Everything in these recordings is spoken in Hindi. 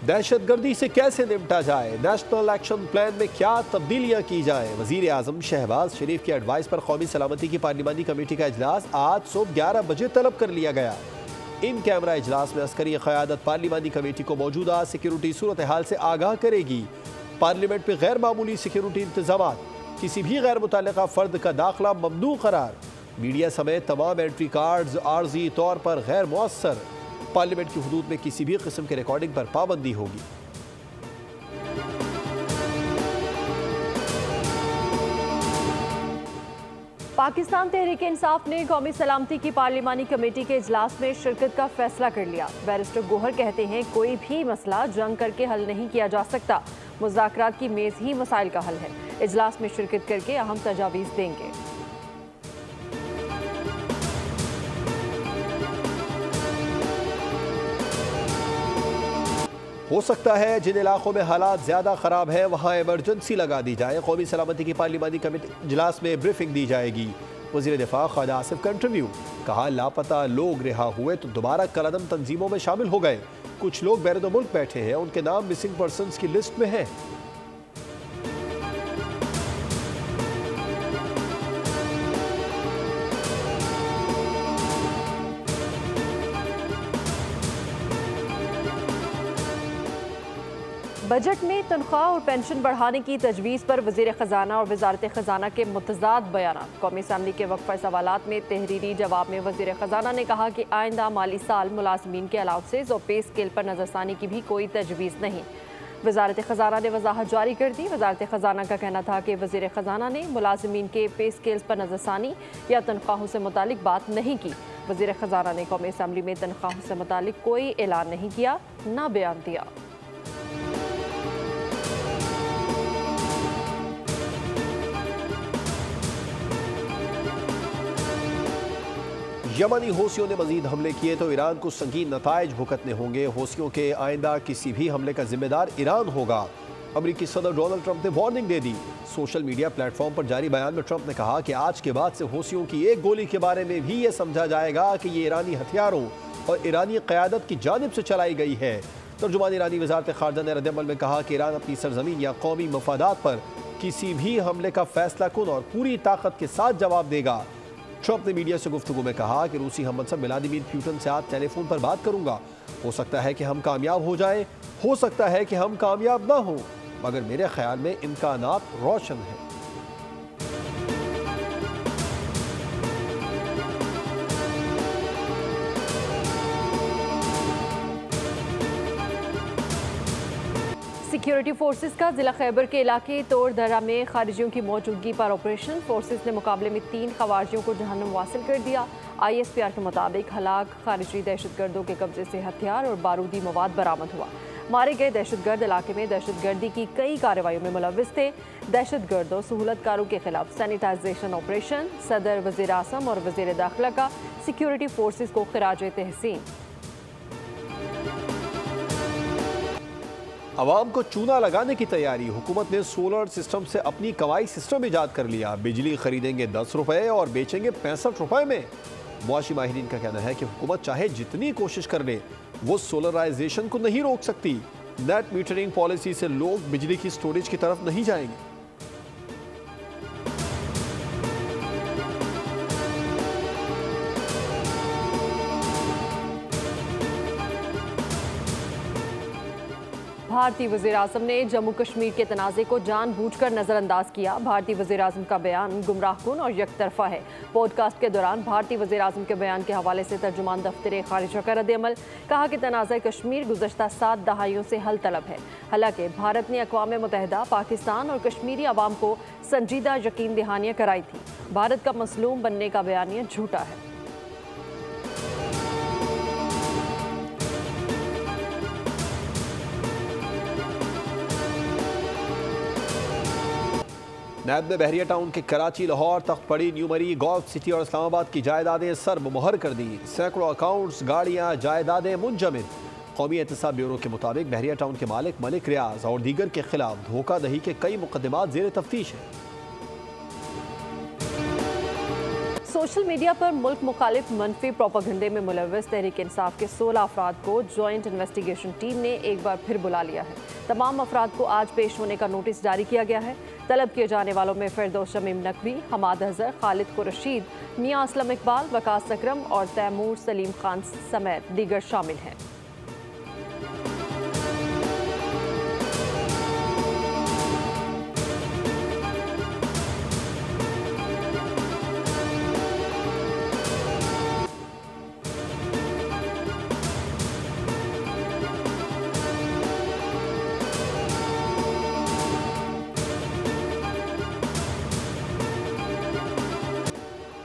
दहशतगर्दी से कैसे निपटा जाए, नेशनल एक्शन प्लान में क्या तब्दीलियां की जाए। वजीर आजम शहबाज शरीफ की एडवाइस पर कौमी सलामती की पार्लिमानी कमेटी का इजलास आज सुबह 11 बजे तलब कर लिया गया। इन कैमरा इजलास में अस्करी क़यादत पार्लिमानी कमेटी को मौजूदा सिक्योरिटी सूरत हाल से आगाह करेगी। पार्लियामेंट में गैर मामूली सिक्योरिटी इंतजाम, किसी भी गैर मुतल्लिका फर्द का दाखिला ममनू करार, मीडिया समेत तमाम एंट्री कार्ड्स आर्जी तौर पर गैर मुअस्सर। पार्लियामेंट की हुदूद में किसी भी किस्म के रिकॉर्डिंग पर पाबंदी होगी। पाकिस्तान तहरीक इंसाफ ने कौमी सलामती की पार्लिमानी कमेटी के इजलास में शिरकत का फैसला कर लिया। बैरिस्टर गोहर कहते हैं कोई भी मसला जंग करके हल नहीं किया जा सकता, मुज़ाकरात की मेज़ ही मसाइल का हल है। इजलास में शिरकत करके अहम तजावीज़ देंगे। हो सकता है जिन इलाकों में हालात ज़्यादा ख़राब है वहाँ एमरजेंसी लगा दी जाए। कौमी सलामती की पार्लिमानी कमेटी इजलास में ब्रीफिंग दी जाएगी। वज़ीर दिफा ख्वाजा आसिफ का इंटरव्यू, कहा लापता लोग रिहा हुए तो दोबारा कलअदम तंजीमों में शामिल हो गए। कुछ लोग बैरून मुल्क बैठे हैं, उनके नाम मिसिंग पर्सनस की लिस्ट में है। बजट में तनख्वाह और पेंशन बढ़ाने की तजवीज़ पर वज़ीर ख़जाना और वज़ारत ख़जाना के मुतज़ाद बयान। कौमी असम्बली के वक्फ़ा सवालात में तहरीरी जवाब में वज़ीर ख़जाना ने कहा कि आइंदा माली साल मुलाज़मीन के अलाउंसेस और पे स्केल पर नज़रसानी की भी कोई तजवीज़ नहीं। वज़ारत ख़जाना ने वजाहत जारी कर दी। वज़ारत ख़जाना का कहना था कि वज़ीर ख़जाना ने मुलाज़मीन के पे स्केल्स पर नज़रसानी या तनख्वाहों से मुतालिक बात नहीं की। वज़ीर ख़जाना ने कौमी असम्बली में तनख्वाहों से मुतालिक कोई ऐलान नहीं किया, ना बयान दिया। यमनी हौसियों ने मजीद हमले किए तो ईरान को संगीन नताइज भुगतने होंगे। हौसियों के आइंदा किसी भी हमले का जिम्मेदार ईरान होगा। अमरीकी सदर डोनाल्ड ट्रंप ने वार्निंग दे दी। सोशल मीडिया प्लेटफॉर्म पर जारी बयान में ट्रंप ने कहा कि आज के बाद से हौसियों की एक गोली के बारे में भी ये समझा जाएगा कि ये ईरानी हथियारों और ईरानी क़यादत की जानिब से चलाई गई है। तर्जुमान ईरानी वज़ारत ख़ारजा ने रद्द-ए-अमल में कहा कि ईरान अपनी सरजमीन या कौमी मफादात पर किसी भी हमले का फैसला कुन और पूरी ताकत के साथ जवाब देगा। ट्रंप ने मीडिया से गुफ्तगू में कहा कि रूसी हममनसब व्लादिमीर पुतिन से आज टेलीफोन पर बात करूंगा। हो सकता है कि हम कामयाब हो जाएं, हो सकता है कि हम कामयाब ना हों, मगर मेरे ख्याल में इम्कानात रोशन हैं। सिक्योरिटी फोर्सेस का जिला खैबर के इलाके तोड़ दर्रा में खारिजियों की मौजूदगी पर ऑपरेशन। फोर्सेस ने मुकाबले में 3 खवारिजियों को जहन्नुम वासिल कर दिया। ISPR के मुताबिक हलाक खारिजी दहशतगर्दों के कब्जे से हथियार और बारूदी मवाद बरामद हुआ। मारे गए दहशतगर्द इलाके में दहशतगर्दी की कई कार्रवाइयों में मुलव्विस थे। दहशतगर्दों सहूलतकारों के खिलाफ सैनिटाइजेशन ऑपरेशन। सदर, वज़ीर आज़म और वज़ीर दाखिला का सिक्योरिटी फोर्सेस को खिराज तहसीन। अवाम को चूना लगाने की तैयारी। हुकूमत ने सोलर सिस्टम से अपनी कमाई सिस्टम ईजाद कर लिया। बिजली खरीदेंगे 10 रुपए और बेचेंगे 65 रुपए में। मुआशी माहिरीन का कहना है कि हुकूमत चाहे जितनी कोशिश कर ले, वो सोलराइजेशन को नहीं रोक सकती। नेट मीटरिंग पॉलिसी से लोग बिजली की स्टोरेज की तरफ नहीं जाएंगे। भारतीय वज़ीर आज़म ने जम्मू कश्मीर के तनाज़े को जानबूझकर नज़रअंदाज किया। भारतीय वज़ीर आज़म का बयान गुमराहकुन और यकतरफा है। पॉडकास्ट के दौरान भारतीय वज़ीर आज़म के बयान के हवाले से तर्जुमान दफ्तर ख़ारिजा का रद्द-ए-अमल, कहा कि तनाज़ा कश्मीर गुज़श्ता 7 दहाइयों से हल तलब है। हालांकि भारत ने अक़वाम मुत्तहिदा, पाकिस्तान और कश्मीरी अवाम को संजीदा यकीन दहानियाँ कराई थी। भारत का मसलूम बनने का बयानिया झूठा है। नैब ने बहरिया टाउन के कराची, लाहौर, तख्तपड़ी, न्यूमरी, गोल्फ सिटी और इस्लामाबाद की जायदादें सर्ब मुहर कर दी। सैकड़ों अकाउंट्स, गाड़ियाँ, जायदादें मुंजमद। कौमी एहतसाब ब्यूरो के मुताबिक बहरिया टाउन के मालिक मलिक रियाज और दीगर के खिलाफ धोखाधड़ी के कई मुकदमात ज़ेर तफ्तीश हैं। सोशल मीडिया पर मुल्क मुखालिफ मनफी प्रोपेगेंडे में मुलव्वस तहरीक इंसाफ के 16 अफराद को जॉइंट इन्वेस्टिगेशन टीम ने एक बार फिर बुला लिया है। तमाम अफराद को आज पेश होने का नोटिस जारी किया गया है। तलब किए जाने वालों में फिरदौस शमीम नकवी, हमाद अजहर, खालिद कुरशीद, मियां असलम इकबाल, वकास अकरम और तैमूर सलीम खान समेत दीगर शामिल हैं।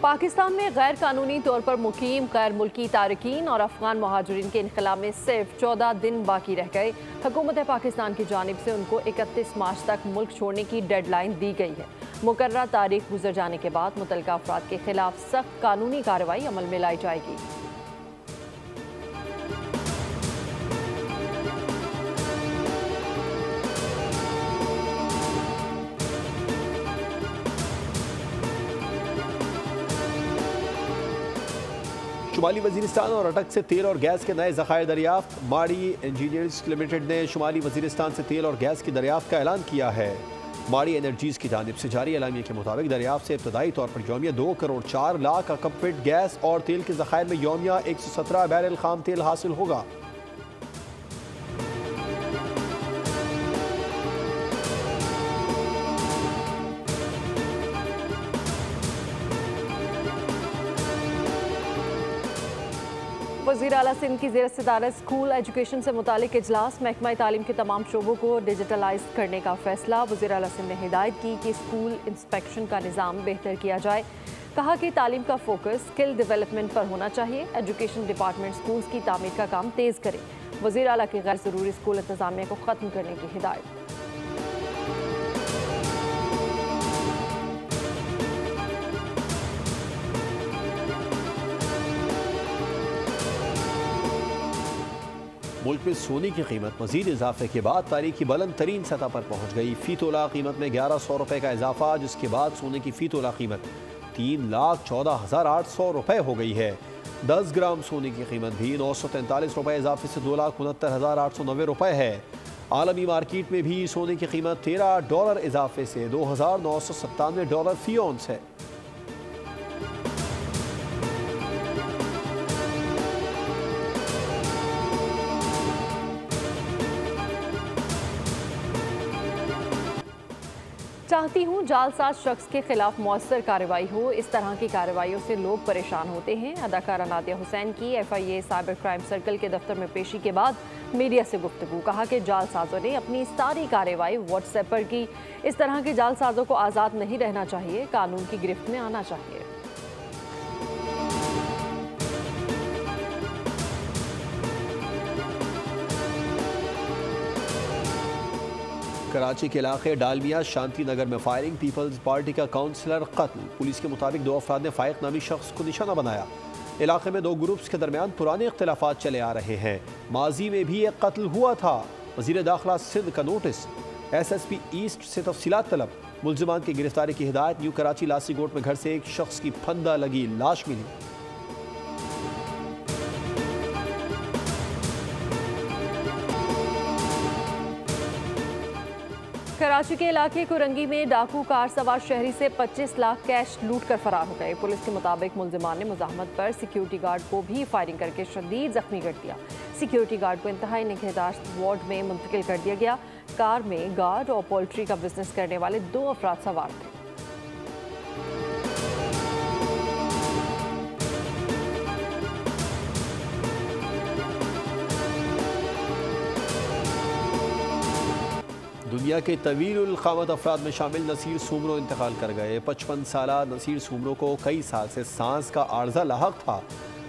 पाकिस्तान में गैर कानूनी तौर पर मुकीम गैर मुल्की तारकीन और अफगान महाजरीन के इनखला में सिर्फ 14 दिन बाकी रह गए। हुकूमत पाकिस्तान की जानिब से उनको 31 मार्च तक मुल्क छोड़ने की डेडलाइन दी गई है। मुकर्रर तारीख गुजर जाने के बाद मुतल्लिका अफराद के खिलाफ सख्त कानूनी कार्रवाई अमल में लाई जाएगी। शुमाली वजीरिस्तान और अटक से तेल और गैस के नए ज़खायर दरियाफ्त। माड़ी इंजीनियर्स लिमिटेड ने शुमाली वजीरिस्तान से तेल और गैस की दरियाफ्त का ऐलान किया है। माड़ी एनर्जीज की जानिब से जारी एलामिया के मुताबिक दरियाफ्त से इब्तदाई तौर पर यौमिया 2 करोड़ 4 लाख अकबफिट गैस और तेल के ज़खायर में यौमिया 117 बैरल खाम तेल हासिल होगा। वज़ीर आला सिंध की ज़ेर सदारत स्कूल एजुकेशन से मुतालिक इजलास। महकमा तालीम के तमाम शोबों को डिजिटलाइज करने का फैसला। वज़ीर आला सिंध ने हिदायत की कि स्कूल इंस्पेक्शन का निज़ाम बेहतर किया जाए। कहा कि तालीम का फोकस स्किल डेवलपमेंट पर होना चाहिए। एजुकेशन डिपार्टमेंट स्कूल्स की तामीर का काम तेज़ करे। वज़ीर आला की गैर ज़रूरी स्कूल इंतज़ामिया को ख़त्म करने की हिदायत। मुल्क में सोने की कीमत मजीद इजाफे के बाद तारीख की बुलंद तरीन सतह पर पहुँच गई। फ़ी तोला कीमत में 1100 रुपये का इजाफा, जिसके बाद सोने की फ़ी तोला कीमत 3,14,800 रुपये हो गई है। 10 ग्राम सोने की कीमत भी 943 रुपये इजाफे से 2,69,890 रुपये है। आलमी मार्केट में भी सोने की कीमत $13 इजाफे से $2,997 फ़ी औंस है। चाहती हूँ जालसाज शख्स के खिलाफ मौसर कार्रवाई हो। इस तरह की कार्रवाइयों से लोग परेशान होते हैं। अदाकारा नादिया हुसैन की FIA साइबर क्राइम सर्कल के दफ्तर में पेशी के बाद मीडिया से गुफ्तगू। कहा कि जालसाजों ने अपनी सारी कार्रवाई व्हाट्सएप पर की। इस तरह के जालसाजों को आज़ाद नहीं रहना चाहिए, कानून की गिरफ्त में आना चाहिए। कराची के इलाके डालमिया शांति नगर में फायरिंग। पीपल्स पार्टी का काउंसलर कत्ल। पुलिस के मुताबिक 2 अफराद ने फाइक नामी शख्स को निशाना बनाया। इलाके में 2 ग्रुप्स के दरमियान पुराने इख्तिलाफात चले आ रहे हैं। माजी में भी एक कत्ल हुआ था। वज़ीर दाखिला सिंध का नोटिस। SSP ईस्ट से तफसीलात तलब। मुल्ज़िमान की गिरफ्तारी की हिदायत। न्यू कराची लासीगोट में घर से एक शख्स की फंदा लगी लाश मिली। कराची के इलाके कुरंगी में डाकू कार सवार शहरी से 25 लाख कैश लूट कर फरार हो गए। पुलिस के मुताबिक मुल्जिमान ने मुजाहमत पर सिक्योरिटी गार्ड को भी फायरिंग करके शदीद जख्मी कर दिया। सिक्योरिटी गार्ड को इंतहाई निगहदाश्त वार्ड में मुंतकिल कर दिया गया। कार में गार्ड और पोल्ट्री का बिजनेस करने वाले 2 अफराद सवार थे। दुनिया के तवील क़ामत अफराद में शामिल नसीर सुमरो इंतकाल कर गए। 55 साला नसीर सुमरो को कई साल से सांस का आर्जा लाहक था।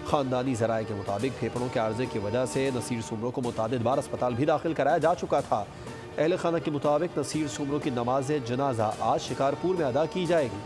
ख़ानदानी ज़राए के मुताबिक फेफड़ों के आर्जे की वजह से नसीर सुमरो को मुतादिद बार अस्पताल भी दाखिल कराया जा चुका था। अहल खाना के मुताबिक नसीर सुमरो की नमाज जनाजा आज शिकारपुर में अदा की जाएगी।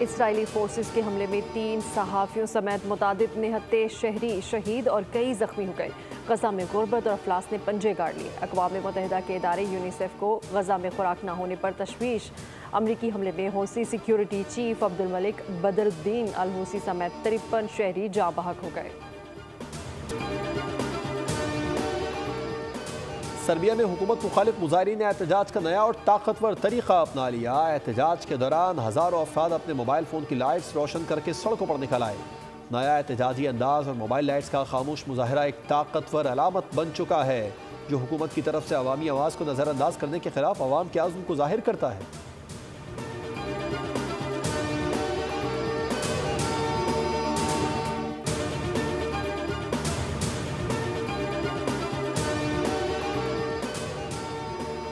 इसराइली फोर्सेस के हमले में 3 सहाफ़ियों समेत मुतादिद निहत्ते शहरी शहीद और कई जख्मी हो गए। गजा में गुर्बत और अफलास ने पंजे गाड़ लिए। अक़वाम मुत्तहिदा के इदारे यूनिसेफ को गजा में खुराक न होने पर तशवीश। अमरीकी हमले में हौसी सिक्योरिटी चीफ अब्दुल मलिक बदरुद्दीन अल हूसी समेत 53 शहरी जाँ बहक हो गए। सर्बिया में हुकूमत मुखालिफ मुजाहिरीन ने एहतजाज का नया और ताकतवर तरीका अपना लिया। एहतजाज के दौरान हज़ारों अफराद अपने मोबाइल फ़ोन की लाइट्स रोशन करके सड़कों पर निकल आए। नया एहतजाजी अंदाज और मोबाइल लाइट्स का खामोश मुजाहरा एक ताकतवर अलामत बन चुका है, जो हुकूमत की तरफ से अवामी आवाज़ को नज़रअंदाज करने के खिलाफ अवाम के आज़्म को जाहिर करता है।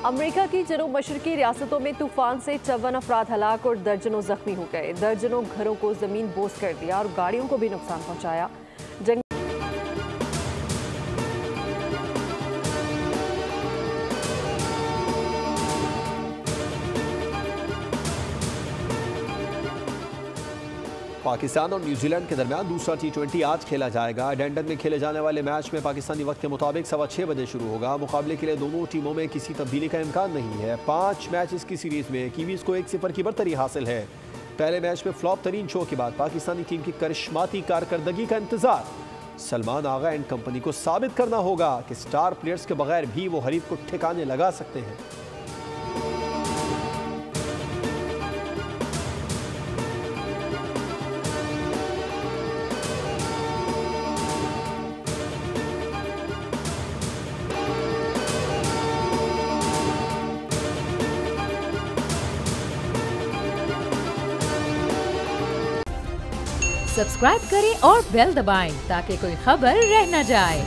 अमेरिका की जनूब मशरकी रियासतों में तूफान से 54 अफराद हलाक और दर्जनों जख्मी हो गए। दर्जनों घरों को जमीन बोस कर दिया और गाड़ियों को भी नुकसान पहुंचाया। पाकिस्तान और न्यूजीलैंड के दरमियान दूसरा T20 आज खेला जाएगा। डेंडन में खेले जाने वाले मैच में पाकिस्तानी वक्त के मुताबिक 6:15 बजे शुरू होगा। मुकाबले के लिए दोनों टीमों में किसी तब्दीली का इम्कान नहीं है। 5 मैचेस की सीरीज में कीवीज को 1-0 की बरतरी हासिल है। पहले मैच में फ्लॉप तरीन शो के बाद पाकिस्तानी टीम की करिश्माती कारकर्दगी का इंतजार सलमान आगा एंड कंपनी को साबित करना होगा कि स्टार प्लेयर्स के बगैर भी वो हरीफ को ठिकाने लगा सकते हैं। सब्सक्राइब करें और बेल दबाएं ताकि कोई खबर रह न जाए।